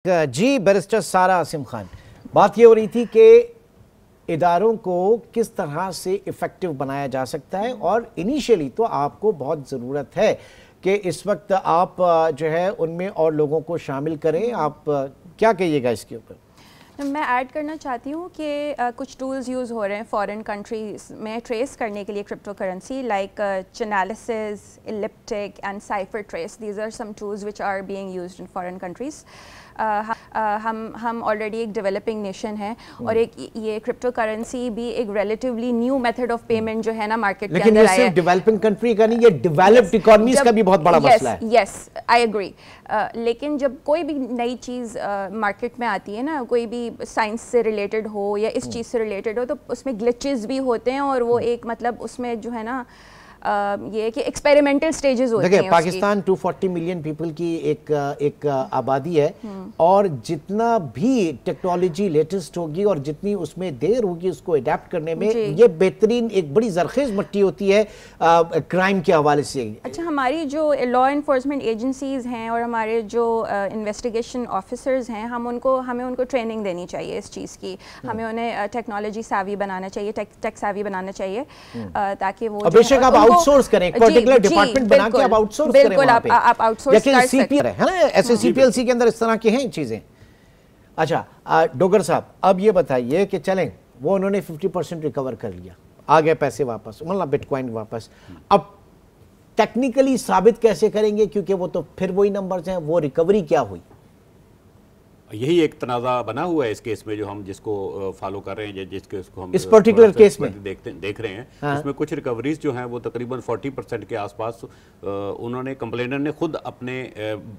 جی barrister Sara Asim Khan, بات یہ ہو رہی تھی کہ اداروں کو کس طرح سے ایفیکٹو بنایا جا سکتا ہے، اور انیشیلی تو آپ کو بہت ضرورت ہے کہ اس وقت آپ جو ہے ان میں اور لوگوں کو شامل کریں. آپ کیا کہیے گا اس کے اوپر؟ میں ایڈ کرنا چاہتی ہوں کہ کچھ ٹولز یوز ہو رہے ہیں فارن کنٹریز میں ٹریس کرنے کے لیے crypto currency, like Chainalysis, Elliptic and CipherTrace. These are some tools which are being used in foreign countries. ہم آلریڈی ایک ڈیولپنگ نیشن ہے، اور ایک یہ کرپٹو کرنسی بھی ایک relatively new method of payment جو ہے نا مارکیٹ کے اندر آیا ہے. لیکن یہ صرف ڈیولپنگ کنٹری کا نہیں، یہ ڈیولپڈ اکانومیز کا بھی بہت بڑا مسئلہ ہے. یس آئی ایگری. لیکن جب کوئی بھی نئی چیز مارکیٹ میں آتی ہے نا، کوئی بھی سائنس سے ریلیٹڈ ہو یا اس چیز سے ریلیٹڈ ہو، تو اس میں گلچز بھی ہوتے ہیں، اور وہ ایک مطلب اس میں جو ہے نا یہ کہ ایکسپیریمنٹل سٹیجز ہوتی ہیں. دیکھیں پاکستان 240 ملین پیپل کی ایک آبادی ہے، اور جتنا بھی ٹیکنالوجی لیٹسٹ ہوگی اور جتنی اس میں دیر ہوگی اس کو اڈیپٹ کرنے میں، یہ بہترین ایک بڑی زرخیز مٹی ہوتی ہے کرائم کے حوالے سے. اچھا، ہماری جو لا انفورسمنٹ ایجنسیز ہیں اور ہمارے جو انویسٹیگیشن آفیسرز ہیں، ہمیں ان کو ٹریننگ دینی چاہیے اس چیز کی. ہمیں انہیں ٹیکنالوجی سیوی بنانا چاہیے، ٹیک سیوی بنانا چاہیے، تاکہ وہ آؤٹ سورس کریں، ایک پرٹیکولر ڈپارٹمنٹ بنا کے آپ آؤٹ سورس کریں وہاں پہ. آپ آؤٹ سورس کر سکتے ہیں ہے نا، ایسے سی پی ایل سی کے اندر اس طرح کی ہیں چیزیں. اچھا ڈوگر صاحب، اب یہ بتائیے کہ چلیں وہ انہوں نے 50% ریکور کر لیا، آ گئے پیسے واپس، مطلب بٹ کوائن واپس. اب ٹیکنیکلی ثابت کیسے کریں گے؟ کیونکہ وہ تو پھر وہی نمبرز ہیں، وہ ریکوری کیا ہوئی؟ یہی ایک تنازع بنا ہوا ہے اس کیس میں، جو ہم جس کو فالو کر رہے ہیں، جس کیس کو ہم اس پرٹیکولر کیس میں دیکھ رہے ہیں. اس میں کچھ ریکوریز جو ہیں وہ تقریباً 40% کے آس پاس انہوں نے کمپلینر نے خود اپنے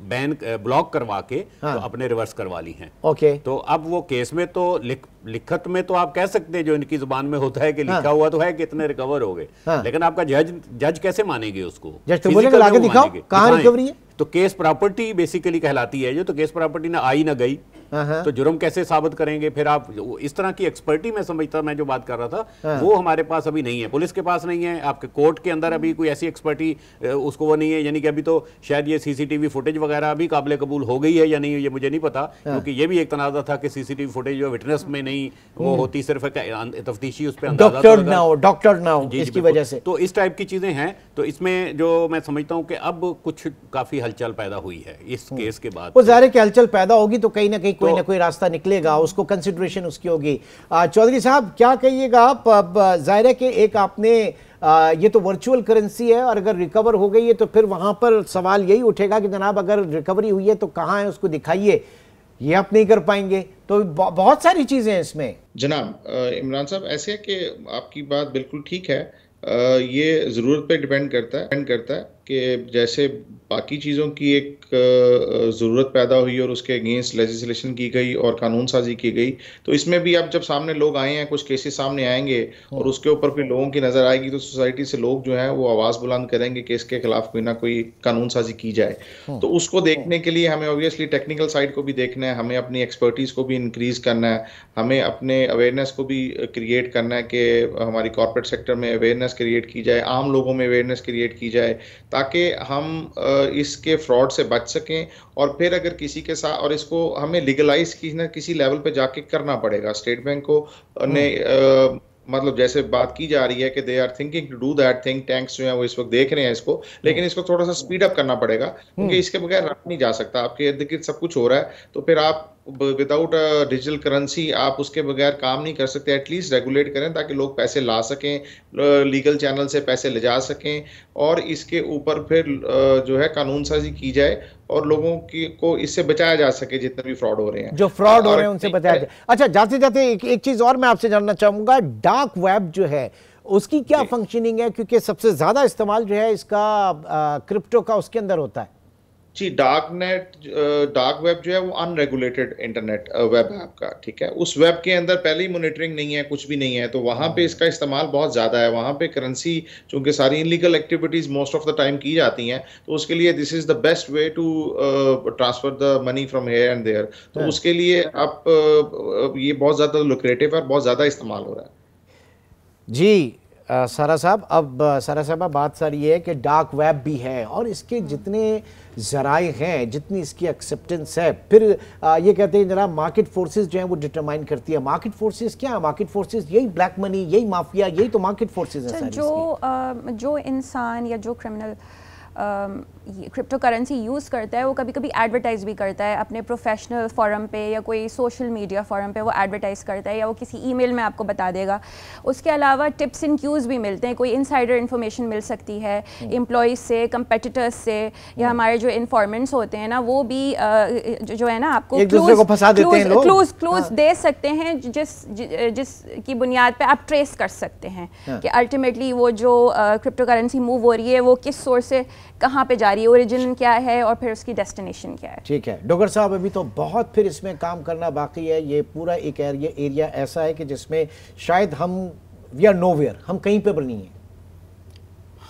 بین بلاک کروا کے اپنے ریورس کروا لی ہیں. تو اب وہ کیس میں تو لکھت میں تو آپ کہہ سکتے ہیں جو ان کی زبان میں ہوتا ہے کہ لکھا ہوا تو ہے کہ اتنے ریکور ہو گئے، لیکن آپ کا جج کیسے مانے گے اس کو؟ جج تو بولے گا لا کے دکھاؤ کہاں ریکوری ہے. تو کیس پراپرٹی بیسیکلی کہلاتی ہے جو، تو کیس پراپرٹی نہ آئی نہ گئی، تو جرم کیسے ثابت کریں گے پھر آپ؟ اس طرح کی ایکسپرٹی میں سمجھتا، میں جو بات کر رہا تھا وہ ہمارے پاس ابھی نہیں ہے، پولیس کے پاس نہیں ہے، آپ کے کورٹ کے اندر ابھی کوئی ایسی ایکسپرٹی اس کو وہ نہیں ہے. یعنی کہ ابھی تو شاید یہ سی سی ٹی وی فوٹیج وغیرہ بھی قابل قبول ہو گئی ہے یا نہیں، یہ مجھے نہیں پتا، کیونکہ یہ بھی ایک تنازع تھا کہ سی سی ٹی وی فوٹیج جو وٹنس میں نہیں وہ ہوتی، صرف تفتیشی اس پہ ڈاکٹر نہ ہو اس کی وجہ سے. تو اس ٹائپ کی چیزیں ہیں. تو اس میں جو میں سمجھتا ہوں کہ اب کچھ کافی ہلچل پیدا ہوئی ہے اس کیس کے بعد. وہ ظاہر ہے کہ ہلچل پیدا ہوگی تو کہیں نہ کہیں کوئی نہ کوئی راستہ نکلے گا، اس کو کنسیڈریشن اس کی ہوگی. چودھری صاحب کیا کہیے گا آپ؟ اب ظاہر ہے کہ ایک آپ نے یہ تو ورچوئل کرنسی ہے، اور اگر ریکور ہو گئی ہے تو پھر وہاں پر سوال یہی اٹھے گا کہ جناب اگر ریکوری ہوئی ہے تو کہاں ہے، اس کو دکھائیے. یہ آپ نہیں کر پائیں گے، تو بہت ساری چیزیں ہیں اس میں. جناب عمران صاحب، ایسے ہے کہ آپ کی بات بالکل ٹھیک ہے. یہ ضرورت پہ ڈیپینڈ کرتا ہے کہ جیسے باقی چیزوں کی ایک ضرورت پیدا ہوئی اور اس کے اگینسٹ لیجسلیشن کی گئی اور قانون سازی کی گئی، تو اس میں بھی اب جب سامنے لوگ آئے ہیں، کچھ کیسز سامنے آئیں گے اور اس کے اوپر پھر لوگوں کی نظر آئے گی، تو سوسائٹی سے لوگ جو ہیں وہ آواز بلند کریں گے کہ اس کے خلاف کوئی نہ کوئی قانون سازی کی جائے. تو اس کو دیکھنے کے لیے ہمیں اوبویسلی ٹیکنیکل سائڈ کو بھی دیکھنا ہے، ہمیں اپنی ایکسپرٹیز کو بھی انکریز کرنا ہے، ہمیں اپنے اویئرنیس کو بھی کریٹ کرنا ہے کہ ہماری کارپوریٹ سیکٹر میں اویئرنیس کریٹ کی جائے، عام لوگوں میں اویئرنیس کریٹ کی جائے، تاکہ ہم اس کے فراڈ سے بچ سکیں. اور پھر اگر کسی کے ساتھ، اور اس کو ہمیں لیگلائز کسی نہ کسی لیول پہ جا کے کرنا پڑے گا. اسٹیٹ بینک کو نے مطلب جیسے بات کی جا رہی ہے کہ they are thinking to do that thing, tanks جو ہیں وہ اس وقت دیکھ رہے ہیں اس کو، لیکن اس کو تھوڑا سا سپیڈ اپ کرنا پڑے گا، کیونکہ اس کے بغیر رکھ نہیں جا سکتا. آپ کے ارد گرد سب کچھ ہو رہا ہے، تو پھر آپ وداؤٹ ڈیجیٹل کرنسی آپ اس کے بغیر کام نہیں کر سکتے. ایٹ لیسٹ ریگولیٹ کریں تاکہ لوگ پیسے لا سکیں، لیگل چینل سے پیسے لے جا سکیں، اور اس کے اوپر پھر جو ہے قانون سازی کی جائے اور لوگوں کو اس سے بچایا جا سکے جتنے بھی فراڈ ہو رہے ہیں، جو فراڈ ہو رہے ہیں ان سے بچایا جائے. اچھا جاتے جاتے ایک چیز اور میں آپ سے جاننا چاہوں گا، ڈارک ویب جو ہے اس کی کیا فنکشننگ ہے؟ کیونکہ سب سے زیادہ استعمال جو ہے اس کا کرپٹو کا اس کے اندر ہوتا ہے. جی، ڈارک ویب جو ہے وہ ان ریگولیٹڈ انٹرنیٹ ویب ہے آپ کا، ٹھیک ہے. اس ویب کے اندر پہلے ہی مانیٹرنگ نہیں ہے، کچھ بھی نہیں ہے، تو وہاں پہ اس کا استعمال بہت زیادہ ہے. وہاں پہ کرنسی چونکہ ساری illegal activities most of the time کی جاتی ہیں، تو اس کے لیے this is the best way to transfer the money from here and there. تو اس کے لیے آپ یہ بہت زیادہ لوکریٹو ہے اور بہت زیادہ استعمال ہو رہا ہے. جی سارا صاحب، اب سارا صاحبہ بات ساری یہ ہے کہ ڈارک ویب بھی ہے اور اس کے جتنے ذرائع ہیں، جتنی اس کی ایکسیپٹنس ہے، پھر یہ کہتے ہیں جناب مارکیٹ فورسز جو ہیں وہ ڈٹرمائن کرتی ہے. مارکیٹ فورسز کیا ہیں؟ مارکیٹ فورسز یہی بلیک منی، یہی مافیا، یہی تو مارکیٹ فورسز ہیں. جو انسان یا جو کرمنل کرپٹو کرنسی یوز کرتا ہے وہ کبھی کبھی ایڈورٹائز بھی کرتا ہے اپنے پروفیشنل فورم پہ یا کوئی سوشل میڈیا فورم پہ، وہ ایڈورٹائز کرتا ہے یا وہ کسی ای میل میں آپ کو بتا دے گا. اس کے علاوہ ٹپس اینڈ کیوز بھی ملتے ہیں، کوئی انسائڈر انفارمیشن مل سکتی ہے امپلائیز سے، کمپیٹیٹرز سے، یا ہمارے جو انفارمنٹس ہوتے ہیں نا وہ بھی جو ہے نا آپ کو کلوز دے سکتے ہیں جس کی بنیاد پہ آپ ٹریس کر سکتے ہیں کہ الٹیمیٹلی وہ جو کرپٹو کرنسی موو ہو رہی ہے وہ کس سورس سے کہاں پہ جا رہی ہے، اوریجن کیا ہے اور پھر اس کی ڈیسٹینیشن کیا ہے. ٹھیک ہے ڈاکٹر صاحب، ابھی تو بہت پھر اس میں کام کرنا باقی ہے. یہ پورا ایک ایریا ایسا ہے کہ جس میں شاید ہم وی آر نو ویئر، ہم کہیں پہ نہیں ہیں.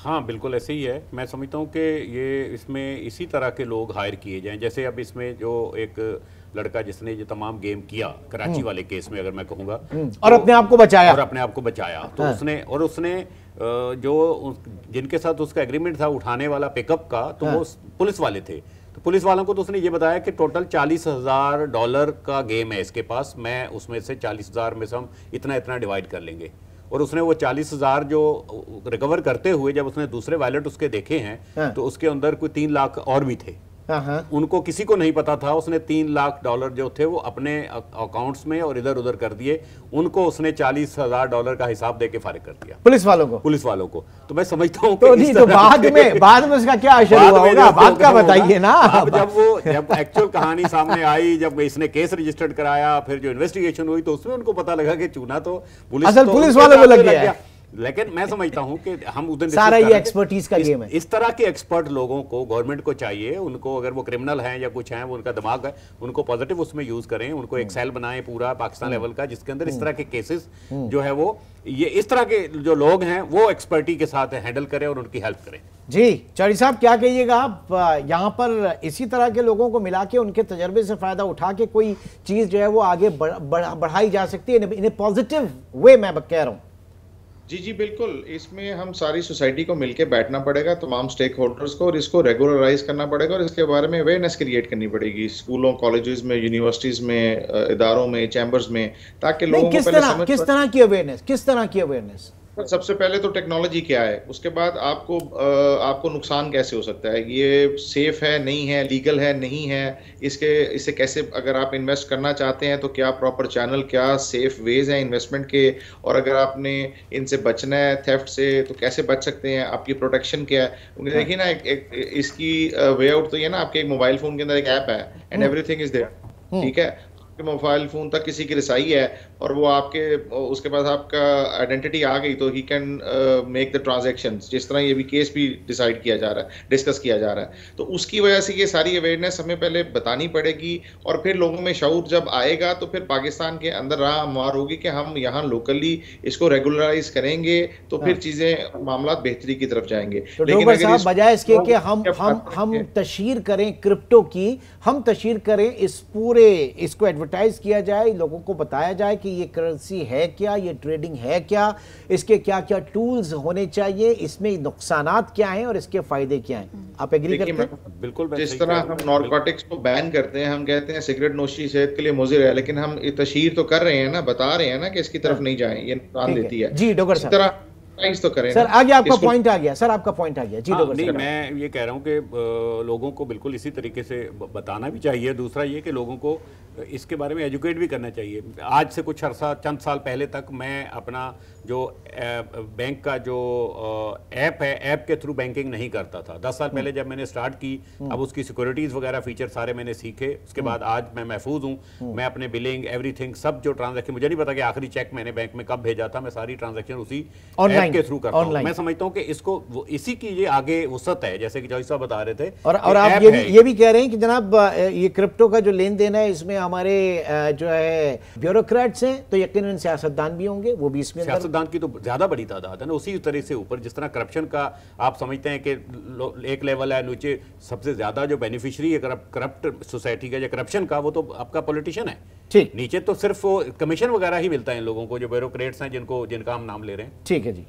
ہاں بالکل ایسے ہی ہے. میں سمجھتا ہوں کہ یہ اس میں اسی طرح کے لوگ ہائر کیے جائیں، جیسے اب اس میں جو ایک لڑکا جس نے یہ تمام گیم کیا کراچی والے کیس میں، اگر میں کہوں گا، اور اپنے آپ کو بچایا تو اس نے جو جن کے ساتھ اس کا ایگریمنٹ تھا اٹھانے والا پک اپ کا، تو وہ پولیس والے تھے. تو پولیس والوں کو تو اس نے یہ بتایا کہ ٹوٹل $40,000 کا گیم ہے اس کے پاس، میں اس میں سے 40,000 میں سے ہم اتنا ڈیوائڈ کر لیں گے. اور اس نے وہ 40,000 جو ریکور کرتے ہوئے جب اس نے دوسرے وائلٹ اس کے دیکھے ہیں تو اس کے اندر کوئی 3 لاکھ اور بھی تھے. ان کو کسی کو نہیں پتا تھا. اس نے $3 لاکھ جو تھے وہ اپنے اکاؤنٹس میں اور ادھر ادھر کر دیے. ان کو اس نے $40,000 کا حساب دے کے فارغ کر دیا پولیس والوں کو. تو میں سمجھتا ہوں کہ بعد میں اس کا کیا شروع ہوگا، بات کا بتائیے نا. جب ایکچوئل کہانی سامنے آئی، جب اس نے کیس رجسٹرڈ کرایا، پھر جو انویسٹیگیشن ہوئی تو اس میں ان کو پتا لگا کہ چونا تو پولیس والوں کو لگ گیا. لیکن میں سمجھتا ہوں کہ ہم سارا یہ ایکسپرٹیز کا گیم ہے. اس طرح کے ایکسپرٹ لوگوں کو گورنمنٹ کو چاہیے، ان کو اگر وہ کرمنل ہیں یا کچھ ہیں، وہ ان کا دماغ ہے، ان کو پازیٹیو اس میں یوز کریں، ان کو ایک سیل بنائیں پورا پاکستان لیول کا جس کے اندر اس طرح کے کیسز جو ہے وہ یہ اس طرح کے جو لوگ ہیں وہ ایکسپرٹی کے ساتھ ہینڈل کریں اور ان کی ہیلپ کریں. جی چوہدری صاحب کیا کہیے گا آپ؟ یہاں پر اسی طرح کے لوگوں کو ملا کے ان کے تجربے سے فائدہ اٹھا کے کوئی چیز جو ہے وہ آگے بڑھائی جا سکتی ہے ان اے پازیٹیو وے، میں کہہ رہا ہوں. جی بالکل. اس میں ہم ساری سوسائٹی کو مل کے بیٹھنا پڑے گا، تمام سٹیک ہولڈرز کو، اور اس کو ریگولرائز کرنا پڑے گا اور اس کے بارے میں اویئرنیس کریٹ کرنی پڑے گی اسکولوں، کالجز میں، یونیورسٹیز میں، اداروں میں، چیمبرز میں، تاکہ لوگوں کو کس طرح کی اویئرنیس. سب سے پہلے تو ٹیکنالوجی کیا ہے، اس کے بعد آپ کو نقصان کیسے ہو سکتا ہے، یہ سیف ہے نہیں ہے، لیگل ہے نہیں ہے، اسے کیسے، اگر آپ انویسٹ کرنا چاہتے ہیں تو کیا پراپر چینل، کیا سیف ویز ہیں انویسٹمنٹ کے، اور اگر آپ نے ان سے بچنا ہے تھیفٹ سے تو کیسے بچ سکتے ہیں، آپ کی پروٹیکشن کیا ہے. دیکھیے نا اس کی وے آؤٹ تو یہ نا آپ کے موبائل فون کے اندر ایک ایپ ہے and every thing is there. ٹھیک ہے، موبائل فون تک کسی کی رسائی ہے اور وہ آپ کے اس کے پاس آپ کا آئیڈینٹی آ گئی تو he can make the transactions, جس طرح یہ بھی کیس بھی ڈیسائیڈ کیا جا رہا ہے، ڈسکس کیا جا رہا ہے. تو اس کی وجہ سے یہ ساری اویئرنیس ہمیں پہلے بتانی پڑے گی اور پھر لوگوں میں شعور جب آئے گا تو پھر پاکستان کے اندر راہ ہموار ہوگی کہ ہم یہاں لوکلی اس کو ریگولرائز کریں گے تو پھر چیزیں معاملات بہتری کی طرف جائیں گے. لیکن صاحب بجائے اس کے کہ ہم تشہیر کریں کرپٹو کی، ہم تشہیر کریں اس پورے اس کو ایڈورٹائز کیا جائے، لوگوں کو بتایا جائے کہ یہ کرنسی ہے کیا، یہ ٹریڈنگ ہے کیا، اس کے کیا کیا ٹولز ہونے چاہیے، اس میں نقصانات کیا ہیں اور اس کے فائدے کیا ہیں. آپ ایگری کرتے ہیں؟ بالکل. جس طرح ہم نارکوٹکس کو بین کرتے ہیں، ہم کہتے ہیں سگریٹ نوشی صحت کے لیے مضر ہے، لیکن ہم تشہیر تو کر رہے ہیں نا، بتا رہے ہیں نا کہ اس کی طرف نہیں جائیں، یہ نقصان دیتی ہے. جی ڈاکٹر صاحب، اس طرح تو کریں. سر آگے آپ کا پوائنٹ آ گیا. سر آپ کا پوائنٹ آ گیا. جی ڈاکٹر صاحب، میں یہ کہہ رہا ہوں کہ لوگوں کو بالکل اسی طریقے سے بتانا بھی چاہیے. دوسرا یہ کہ لوگوں کو اس کے بارے میں ایجوکیٹ بھی کرنا چاہیے. آج سے کچھ عرصہ چند سال پہلے تک میں اپنا جو بینک کا جو ایپ ہے، ایپ کے تھرو بینکنگ نہیں کرتا تھا. 10 سال پہلے جب میں نے سٹارٹ کی، اب اس کی سیکورٹیز وغیرہ فیچر سارے میں نے سیکھے. اس کے بعد آج میں محفوظ ہوں. میں اپنے بلنگ ایوری تھنگ سب جو ٹرانزیکشن، مجھے نہیں پتا کہ آخری چیک میں نے بینک میں کب بھیجا تھا، میں ساری ٹرانزیکشن اسی ایپ کے تھرو کرتا ہوں. میں سمجھتا ہوں کہ اس کو اسی کی یہ آگے وسعت ہے، جیسے کہ جوہری صاحب بتا رہے تھے. اور آپ یہ بھی کہہ رہے ہیں کہ جناب یہ کرپٹو کا جو لین دین ہے اس میں ہمارے جو ہے بیوروکریٹس ہیں تو یقیناً سیاستدان بھی ہوں گے، وہ بھی اس میں سیاستدان کی تو زیادہ بڑی تعداد ہے نا. اسی طرح سے اوپر جس طرح کرپشن کا آپ سمجھتے ہیں کہ ایک لیول ہے، نیچے سب سے زیادہ جو بینیفیشری ہے کرپٹ سوسائٹی کا یا کرپشن کا وہ تو آپ کا پولیٹیشین ہے. ٹھیک، نیچے تو صرف کمیشن وغیرہ ہی ملتا ہے ان لوگوں کو جو بیوروکریٹس ہیں جن کا ہم نام لے رہے ہیں. ٹھیک ہے جی.